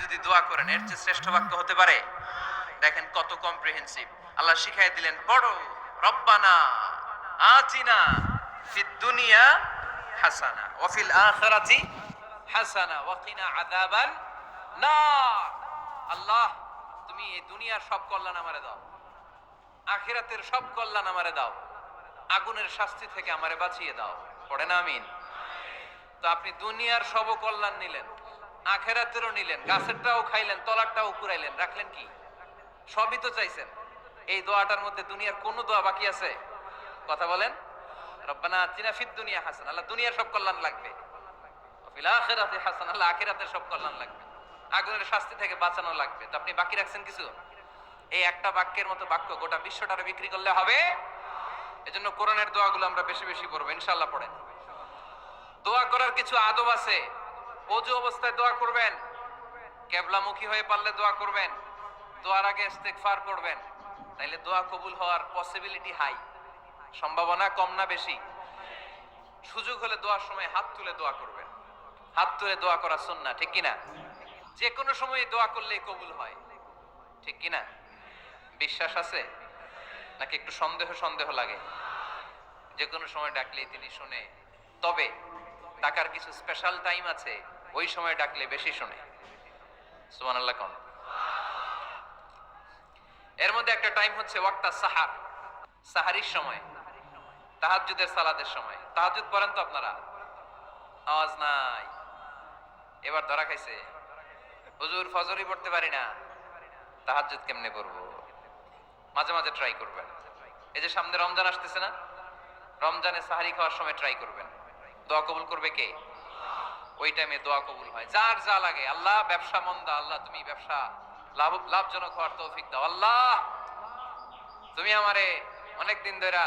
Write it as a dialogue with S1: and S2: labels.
S1: যদি দোয়া করেন এর চেয়ে শ্রেষ্ঠ বাক্য হতে পারে? দেখেন কত কম্প্রিহেন্সিভ। আল্লাহ শিখাই দিলেন, পড়ো রব্বানা আতিনা ফিদ দুনিয়া হাসানা ওয়া ফিল আখিরাতি হাসানা ওয়া কিনা আযাবান নার। আল্লাহ, তুমি এই দুনিয়ার সব কল্যাণ আমারে দাও, আখিরাতের সব কল্যাণ আমারে দাও, আগুনের শাস্তি থেকে আমারে বাঁচিয়ে দাও। পড়েন আমিন। তো আপনি দুনিয়ার সব কল্যাণ নিলেন, আখেরাতেরও নিলেন, গাছেরটাও খাইলেন, তলারটাও কুড়াইলেন, রাখলেন কি? সবই তো চাইছেন। এই দোয়াটার মধ্যে দুনিয়ার কোন দোয়া বাকি আছে? কথা বলেন। রব্বানা আতিনা ফিদ দুনিয়া হাসানা, আল্লাহ দুনিয়ার সব কল্যাণ লাগবে। ওয়া ফিল আখিরাতি হাসানা, আল্লাহ আখিরাতের সব কল্যাণ লাগবে, আগুনের শাস্তি থেকে বাঁচানো লাগবে। তো আপনি বাকি রাখছেন কিছু? এই একটা বাক্যের মতো বাক্য গোটা বিশ্বটারে বিক্রি করলে হবে? এজন্য কোরআনের দোয়াগুলো আমরা বেশি বেশি পড়বো ইনশাআল্লাহ। পড়েন। দোয়া করার কিছু আদব আছে। ওযু অবস্থায় দোয়া করবেন, কিবলামুখী হয়ে পারলে দোয়া করবেন, দোয়ার আগে ইস্তেগফার করবেন, তাইলে দোয়া কবুল হওয়ার পসিবিলিটি হাই। সম্ভাবনা কম না বেশি? সুযোগ হলে দোয়ার সময় হাত তুলে দোয়া করবেন। হাত তুলে দোয়া করা সুন্নাহ, ঠিক কি না? যে কোনো সময় দোয়া করলেই কবুল হয়, ঠিক কি না? বিশ্বাস আছে নাকি একটু সন্দেহ সন্দেহ লাগে? যে কোনো সময় ডাকলেই তিনি শুনে, তবে ডাকার কিছু স্পেশাল টাইম আছে, ওই সময় ডাকলে বেশি শুনে। সুবহানাল্লাহ কোন? এর মধ্যে একটা টাইম হচ্ছে ওয়াক্তা সাহার, সাহারির সময়, তাহাজ্জুদের সালাতের সময়। তাহাজ্জুদ পড়েন তো আপনারা? আওয়াজ নাই, এবার ধরা খাইছে। হুজুর ফজরই পড়তে পারি না, তাহাজ্জুদ কেমনে পড়বো? মাঝে মাঝে ট্রাই করবেন। এই যে সামনে রমজান আসতেছে না, রমজানে সাহারি খাওয়ার সময় ট্রাই করবেন। দোয়া কবুল করবে কে? ওই টাইমে দোয়া কবুল হয়। যার যা লাগে, আল্লাহ ব্যবসা মন্দা, আল্লাহ তুমি ব্যবসা লাভজনক হওয়ার তৌফিক দাও, আল্লাহ তুমি আমারে অনেকদিন ধরে